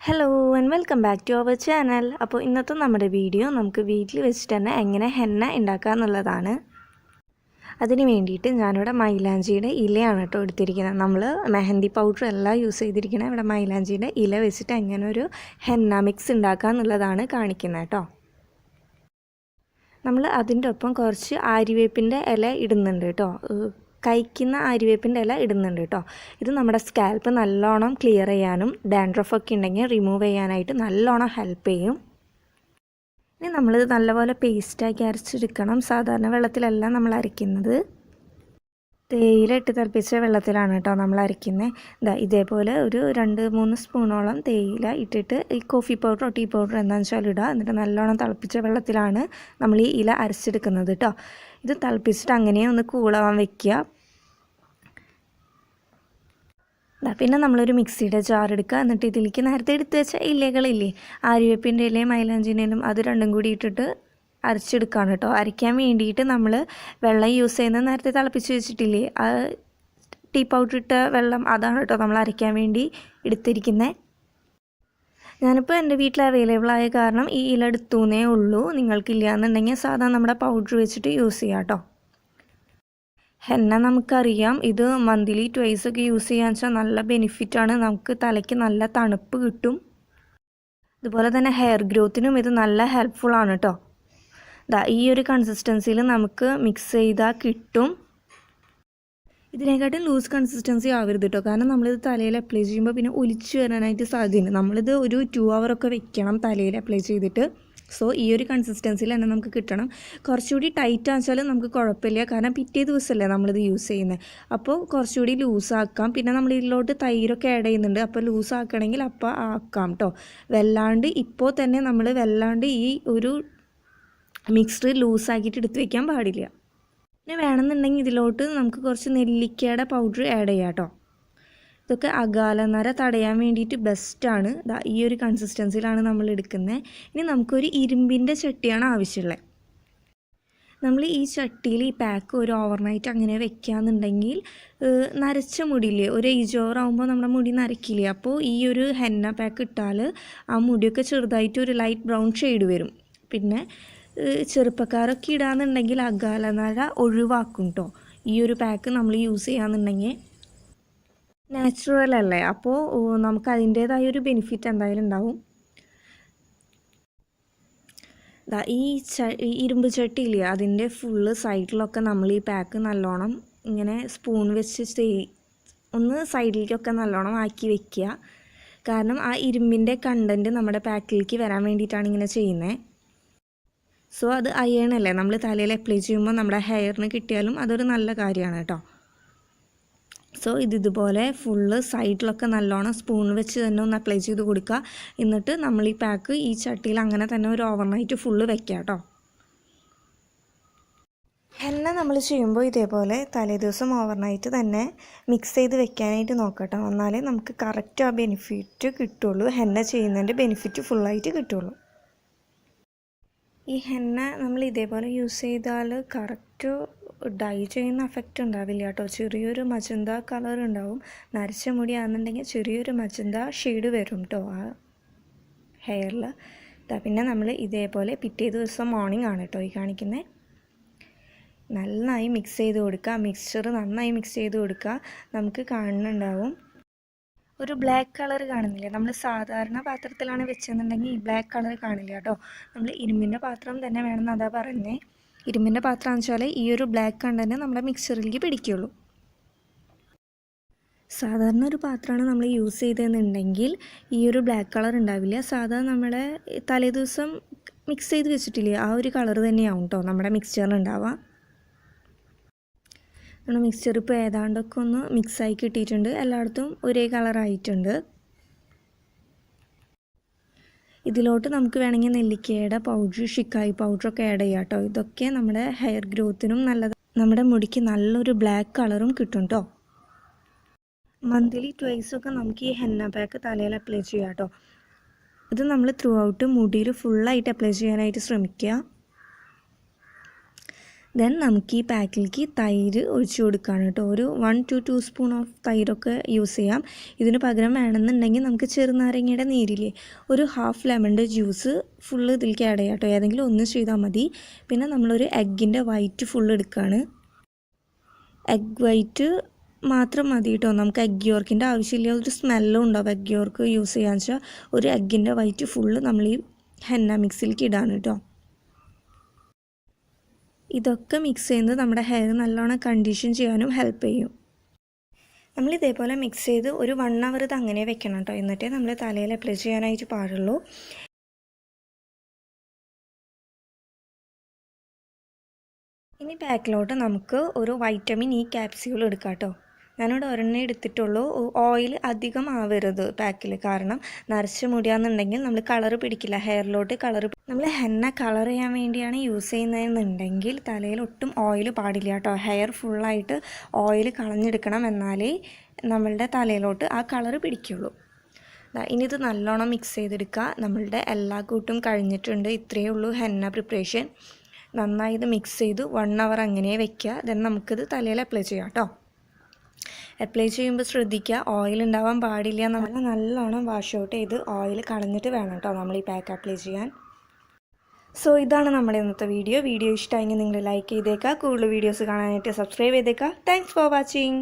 Hello and welcome back to our channel. അപ്പോൾ ഇന്നത്തെ നമ്മുടെ വീഡിയോ നമുക്ക് വീട്ടിൽ വെച്ചിട്ട് തന്നെ എങ്ങനെ ഹെന്ന ഉണ്ടാക്കുക എന്നുള്ളതാണ്. അതിന് വേണ്ടിയിട്ട് ഞാനിവിടെ മൈലാഞ്ചിയുടെ ഇലയാണ് കേട്ടോ എടുത്തിരിക്കുന്നത്. നമ്മൾ മെഹന്തി പൗഡർ എല്ലാം യൂസ് ചെയ്തിരിക്കുന്നത് ഇവിടെ മൈലാഞ്ചിയുടെ ഇല വെച്ചിട്ട് എങ്ങനെ ഒരു ഹെന്ന മിക്സ് ഉണ്ടാക്കുക എന്നുള്ളതാണ് കാണിക്കുന്നത് കേട്ടോ. നമ്മൾ അതിൻ്റെ ഒപ്പം കുറച്ച് ആര്യവേപ്പിൻ്റെ ഇല ഇടുന്നുണ്ട് കേട്ടോ. കഴിക്കുന്ന ആര്യവേപ്പിൻ്റെ ഇല ഇടുന്നുണ്ട് കേട്ടോ. ഇത് നമ്മുടെ സ്കാൽപ്പ് നല്ലോണം ക്ലിയർ ചെയ്യാനും ഡാൻഡ്രഫൊക്കെ ഉണ്ടെങ്കിൽ റിമൂവ് ചെയ്യാനായിട്ട് നല്ലോണം ഹെൽപ്പ് ചെയ്യും. ഇനി നമ്മളിത് നല്ലപോലെ പേസ്റ്റാക്കി അരച്ചെടുക്കണം. സാധാരണ വെള്ളത്തിലല്ല നമ്മൾ അരയ്ക്കുന്നത്, തേയില ഇട്ട് തിളപ്പിച്ച വെള്ളത്തിലാണ് കേട്ടോ നമ്മൾ അരയ്ക്കുന്നത്. ഇതേപോലെ ഒരു 2-3 സ്പൂണോളം തേയില ഇട്ടിട്ട് ഈ കോഫി പൗഡറോ ടീ പൗഡറോ എന്താണെന്ന് വെച്ചാൽ ഇടുക. എന്നിട്ട് നല്ലോണം തിളപ്പിച്ച വെള്ളത്തിലാണ് നമ്മൾ ഈ ഇല അരച്ചെടുക്കുന്നത് കേട്ടോ. ഇത് തിളപ്പിച്ചിട്ട് അങ്ങനെ ഒന്ന് കൂളാവാൻ വെക്കുക. പിന്നെ നമ്മളൊരു മിക്സിയുടെ ജാർ എടുക്കുക. എന്നിട്ട് ഇതിലേക്ക് നേരത്തെ എടുത്ത് വെച്ച ഇലകളില്ലേ, ആര്യവേപ്പിൻ്റെ ഇലയും മൈലാഞ്ചിൻ്റെ ഇലയും, അത് രണ്ടും കൂടി ഇട്ടിട്ട് അരച്ചെടുക്കുകയാണ് കേട്ടോ. അരയ്ക്കാൻ വേണ്ടിയിട്ട് നമ്മൾ വെള്ളം യൂസ് ചെയ്യുന്നത് നേരത്തെ തിളപ്പിച്ച് വെച്ചിട്ടില്ലേ, ആ ടീ പൗഡർ ഇട്ട വെള്ളം, അതാണ് കേട്ടോ നമ്മൾ അരയ്ക്കാൻ വേണ്ടി എടുത്തിരിക്കുന്നത്. ഞാനിപ്പോൾ എൻ്റെ വീട്ടിൽ അവൈലബിൾ ആയ കാരണം ഈ ഇല എടുത്തുന്നേ ഉള്ളൂ. നിങ്ങൾക്കില്ല എന്നുണ്ടെങ്കിൽ സാധാരണ നമ്മുടെ പൗഡർ വെച്ചിട്ട് യൂസ് ചെയ്യാം കേട്ടോ. ഹെന്ന നമുക്കറിയാം, ഇത് മന്ത്ലി ട്വൈസ് ഒക്കെ യൂസ് ചെയ്യാന്ന് വെച്ചാൽ നല്ല ബെനിഫിറ്റാണ്. നമുക്ക് തലയ്ക്ക് നല്ല തണുപ്പ് കിട്ടും. അതുപോലെ തന്നെ ഹെയർ ഗ്രോത്തിനും ഇത് നല്ല ഹെൽപ്ഫുള്ളാണ് കേട്ടോ. ഈ ഒരു കൺസിസ്റ്റൻസിയിൽ നമുക്ക് മിക്സ് ചെയ്താൽ കിട്ടും. ഇതിനെക്കാട്ടും ലൂസ് കൺസിസ്റ്റൻസി ആവരുത് കേട്ടോ, കാരണം നമ്മളിത് തലയിൽ അപ്ലൈ ചെയ്യുമ്പോൾ പിന്നെ ഒലിച്ചു വരാനായിട്ട് സാധ്യതയുണ്ട്. നമ്മളിത് ഒരു 2 hour ഒക്കെ വെക്കണം തലയിൽ അപ്ലൈ ചെയ്തിട്ട്. സോ ഈ ഒരു കൺസിസ്റ്റൻസിയിൽ തന്നെ നമുക്ക് കിട്ടണം. കുറച്ചുകൂടി ടൈറ്റ് ആണെച്ചാൽ നമുക്ക് കുഴപ്പമില്ല, കാരണം പിറ്റേ ദിവസമല്ലേ നമ്മളിത് യൂസ് ചെയ്യുന്നത്. അപ്പോൾ കുറച്ചുകൂടി ലൂസാക്കാം. പിന്നെ നമ്മൾ ഇതിലോട്ട് തൈരൊക്കെ ആഡ് ചെയ്യുന്നുണ്ട്, അപ്പോൾ ലൂസാക്കണമെങ്കിൽ അപ്പോൾ ആക്കാം കേട്ടോ. വല്ലാണ്ട് ഇപ്പോൾ തന്നെ നമ്മൾ വല്ലാണ്ട് ഈ ഒരു മിക്സ്ഡ് ലൂസാക്കിയിട്ട് എടുത്ത് വയ്ക്കാൻ പാടില്ല. പിന്നെ വേണമെന്നുണ്ടെങ്കിൽ ഇതിലോട്ട് നമുക്ക് കുറച്ച് നെല്ലിക്കയുടെ പൗഡർ ആഡ് ചെയ്യാം കേട്ടോ. ഇതൊക്കെ അകാലനര തടയാൻ വേണ്ടിയിട്ട് ബെസ്റ്റാണ്. ഈ ഒരു കൺസിസ്റ്റൻസിയിലാണ് നമ്മൾ എടുക്കുന്നത്. ഇനി നമുക്കൊരു ഇരുമ്പിൻ്റെ ചട്ടിയാണ് ആവശ്യമുള്ളത്. നമ്മൾ ഈ ചട്ടിയിൽ ഈ പാക്ക് ഒരു ഓവർനൈറ്റ് അങ്ങനെ വെക്കുകയെന്നുണ്ടെങ്കിൽ നരച്ച മുടിയില്ലേ, ഒരു ഏജ് ഓവർ ആകുമ്പോൾ നമ്മുടെ മുടി നരക്കില്ലേ, അപ്പോൾ ഈ ഒരു ഹെന്ന പാക്ക് ഇട്ടാൽ ആ മുടിയൊക്കെ ചെറുതായിട്ട് ഒരു ലൈറ്റ് ബ്രൗൺ ഷെയ്ഡ് വരും. പിന്നെ ചെറുപ്പക്കാരൊക്കെ ഇടാന്നുണ്ടെങ്കിൽ അകാലനര ഒഴിവാക്കും കേട്ടോ. ഈ ഒരു പാക്ക് നമ്മൾ യൂസ് ചെയ്യാന്നുണ്ടെങ്കിൽ നാച്ചുറൽ അല്ലേ, അപ്പോൾ നമുക്ക് അതിൻ്റേതായ ഒരു ബെനിഫിറ്റ് എന്തായാലും ഉണ്ടാവും. ഈ ഇരുമ്പ് ചട്ടിയില്ലേ, അതിൻ്റെ ഫുള്ള് സൈഡിലൊക്കെ നമ്മൾ ഈ പാക്ക് നല്ലോണം ഇങ്ങനെ സ്പൂൺ വെച്ച് ഒന്ന് സൈഡിലേക്കൊക്കെ നല്ലോണം ആക്കി വെക്കുക. കാരണം ആ ഇരുമ്പിൻ്റെ കണ്ടൻറ്റ് നമ്മുടെ പാക്കിലേക്ക് വരാൻ വേണ്ടിയിട്ടാണ് ഇങ്ങനെ ചെയ്യുന്നത്. സോ അത് അയേൺ അല്ലേ, നമ്മൾ തലയിൽ അപ്ലൈ ചെയ്യുമ്പോൾ നമ്മുടെ ഹെയറിന് കിട്ടിയാലും അതൊരു നല്ല കാര്യമാണ് കേട്ടോ. സോ ഇതുപോലെ ഫുള്ള് സൈഡിലൊക്കെ നല്ലോണം സ്പൂൺ വെച്ച് തന്നെ ഒന്ന് അപ്ലൈ ചെയ്ത് കൊടുക്കുക. എന്നിട്ട് നമ്മൾ ഈ പാക്ക് ഈ ചട്ടിയിൽ അങ്ങനെ തന്നെ ഒരു ഓവർനൈറ്റ് ഫുള്ള് വെക്കുക കേട്ടോ. ഹെന്ന നമ്മൾ ചെയ്യുമ്പോൾ ഇതേപോലെ തലേ ദിവസം ഓവർനൈറ്റ് തന്നെ മിക്സ് ചെയ്ത് വെക്കാനായിട്ട് നോക്കട്ടോ. എന്നാലേ നമുക്ക് കറക്റ്റ് ആ ബെനിഫിറ്റ് കിട്ടുള്ളൂ, ഹെന്ന ചെയ്യുന്നതിൻ്റെ ബെനിഫിറ്റ് ഫുള്ളായിട്ട് കിട്ടുള്ളൂ. ഈ ഹെന്ന നമ്മൾ ഇതേപോലെ യൂസ് ചെയ്താൽ കറക്റ്റ് ഡൈ ചെയ്യുന്ന എഫക്റ്റ് ഉണ്ടാവില്ല കേട്ടോ. ചെറിയൊരു മജന്ത കളർ ഉണ്ടാവും. നരച്ച മുടിയാണെന്നുണ്ടെങ്കിൽ ചെറിയൊരു മജന്ത ഷെയ്ഡ് വരും കേട്ടോ ആ ഹെയറിൽ. പിന്നെ നമ്മൾ ഇതേപോലെ പിറ്റേ ദിവസം മോർണിംഗ് ആണ് കേട്ടോ ഈ കാണിക്കുന്നത്. നന്നായി മിക്സ് ചെയ്ത് കൊടുക്കുക. മിക്സ്ചർ നന്നായി മിക്സ് ചെയ്ത് കൊടുക്കുക. നമുക്ക് കാണുന്നുണ്ടാവും ഒരു ബ്ലാക്ക് കളർ കാണുന്നില്ല. നമ്മൾ സാധാരണ പാത്രത്തിലാണ് വെച്ചെന്നുണ്ടെങ്കിൽ ഈ ബ്ലാക്ക് കളർ കാണില്ല കേട്ടോ. നമ്മൾ ഇരുമ്പിൻ്റെ പാത്രം തന്നെ വേണമെന്ന് അതാ പറഞ്ഞേ. ഇരുമ്പിൻ്റെ പാത്രം എന്ന് വെച്ചാൽ ഈ ഒരു ബ്ലാക്ക് കണ്ടന്റ് നമ്മുടെ മിക്സറിലേക്ക് പിടിക്കുള്ളൂ. സാധാരണ ഒരു പാത്രമാണ് നമ്മൾ യൂസ് ചെയ്തതെന്നുണ്ടെങ്കിൽ ഈ ഒരു ബ്ലാക്ക് കളർ ഉണ്ടാവില്ല. സാധാരണ നമ്മുടെ തലേ ദിവസം മിക്സ് ചെയ്ത് വെച്ചിട്ടില്ലേ, ആ ഒരു കളർ തന്നെയാവും കേട്ടോ നമ്മുടെ മിക്സ്ചറിനുണ്ടാവുക. നമ്മുടെ മിക്സ്ചർ ഇപ്പോൾ ഏതാണ്ടൊക്കെ ഒന്ന് മിക്സായി കിട്ടിയിട്ടുണ്ട്. എല്ലായിടത്തും ഒരേ കളറായിട്ടുണ്ട്. ഇതിലോട്ട് നമുക്ക് വേണമെങ്കിൽ നെല്ലിക്കയുടെ പൗഡർ, ഷിക്കായി പൗഡറൊക്കെ ആഡ് ചെയ്യാം കേട്ടോ. ഇതൊക്കെ നമ്മുടെ ഹെയർ ഗ്രോത്തിനും നല്ലത്, നമ്മുടെ മുടിക്ക് നല്ലൊരു ബ്ലാക്ക് കളറും കിട്ടും കേട്ടോ. മന്ത്ലി ട്വൈസൊക്കെ നമുക്ക് ഈ ഹെന്ന പാക്ക് തലയിൽ അപ്ലൈ ചെയ്യാം കേട്ടോ. ഇത് നമ്മൾ ത്രൂ ഔട്ട് മുടിയിൽ ഫുള്ളായിട്ട് അപ്ലൈ ചെയ്യാനായിട്ട് ശ്രമിക്കുക. ദെൻ നമുക്ക് ഈ പാക്കിലേക്ക് തൈര് ഒഴിച്ച് കൊടുക്കുകയാണ് കേട്ടോ. ഒരു 1 to 2 സ്പൂൺ ഓഫ് തൈരൊക്കെ യൂസ് ചെയ്യാം. ഇതിന് പകരം വേണമെന്നുണ്ടെങ്കിൽ നമുക്ക് ചെറുനാരങ്ങയുടെ നീരില്ലേ, ഒരു ഹാഫ് ലെമണിൻ്റെ ജ്യൂസ് ഫുള്ള് ഇതിലേക്ക് ആഡ് ചെയ്യാം കേട്ടോ. ഏതെങ്കിലും ഒന്ന് ചെയ്താൽ മതി. പിന്നെ നമ്മളൊരു എഗ്ഗിൻ്റെ വൈറ്റ് ഫുള്ള് എടുക്കുകയാണ്. എഗ് വൈറ്റ് മാത്രം മതി കേട്ടോ. നമുക്ക് എഗ് യോർക്കിൻ്റെ ആവശ്യമില്ല. ഒരു സ്മെല്ലും ഉണ്ടാവും എഗ് യോർക്ക് യൂസ് ചെയ്യാന്ന് വെച്ചാൽ. ഒരു എഗ്ഗിൻ്റെ വൈറ്റ് ഫുള്ള് നമ്മൾ ഈ ഹെന്ന മിക്സിലേക്ക് ഇടാണ് കേട്ടോ. ഇതൊക്കെ മിക്സ് ചെയ്യുന്നത് നമ്മുടെ ഹെയർ നല്ലോണം കണ്ടീഷൻ ചെയ്യാനും ഹെൽപ്പ് ചെയ്യും. നമ്മൾ ഇതേപോലെ മിക്സ് ചെയ്ത് ഒരു 1 hour ഇത് അങ്ങനെ വെക്കണം കേട്ടോ. എന്നിട്ടേ നമ്മൾ തലയിൽ അപ്ലൈ ചെയ്യാനായിട്ട് പാടുള്ളൂ. ഇനി പാക്കിലോട്ട് നമുക്ക് ഒരു വൈറ്റമിൻ ഇ ക്യാപ്സ്യൂൾ എടുക്കാം കേട്ടോ. ഞാനിവിടെ ഒരെണ്ണേ എടുത്തിട്ടുള്ളൂ. ഓയിൽ അധികം ആവരുത് പാക്കിൽ, കാരണം നരച്ച മുടിയാണെന്നുണ്ടെങ്കിൽ നമ്മൾ കളറ് പിടിക്കില്ല, ഹെയറിലോട്ട് കളറ്. നമ്മൾ ഹെന്ന കളർ ചെയ്യാൻ വേണ്ടിയാണ് യൂസ് ചെയ്യുന്നതെന്നുണ്ടെങ്കിൽ തലയിൽ ഒട്ടും ഓയിൽ പാടില്ല കേട്ടോ. ഹെയർ ഫുള്ളായിട്ട് ഓയിൽ കളഞ്ഞെടുക്കണം, എന്നാലേ നമ്മളുടെ തലയിലോട്ട് ആ കളറ് പിടിക്കുള്ളൂ. ഇനി ഇത് നല്ലോണം മിക്സ് ചെയ്തെടുക്കുക. നമ്മളുടെ എല്ലാ കൂട്ടും കഴിഞ്ഞിട്ടുണ്ട്. ഇത്രയേ ഉള്ളൂ ഹെന്ന പ്രിപ്പറേഷൻ. നന്നായി ഇത് മിക്സ് ചെയ്ത് 1 hour അങ്ങനെ വെക്കുക. ദെൻ നമുക്കിത് തലയിൽ അപ്ലൈ ചെയ്യാം കേട്ടോ. അപ്ലൈ ചെയ്യുമ്പോൾ ശ്രദ്ധിക്കുക, ഓയിൽ ഉണ്ടാവാൻ പാടില്ല. നമ്മൾ നല്ലോണം വാഷ് ഔട്ട് ചെയ്ത് ഓയിൽ കളഞ്ഞിട്ട് വേണം കേട്ടോ നമ്മൾ ഈ പാക്ക് അപ്ലൈ ചെയ്യാൻ. സോ ഇതാണ് നമ്മുടെ ഇന്നത്തെ വീഡിയോ. വീഡിയോ ഇഷ്ടമായെങ്കിൽ നിങ്ങൾ ലൈക്ക് ചെയ്തേക്കുക. കൂടുതൽ വീഡിയോസ് കാണാനായിട്ട് സബ്സ്ക്രൈബ് ചെയ്തേക്കുക. Thanks for watching.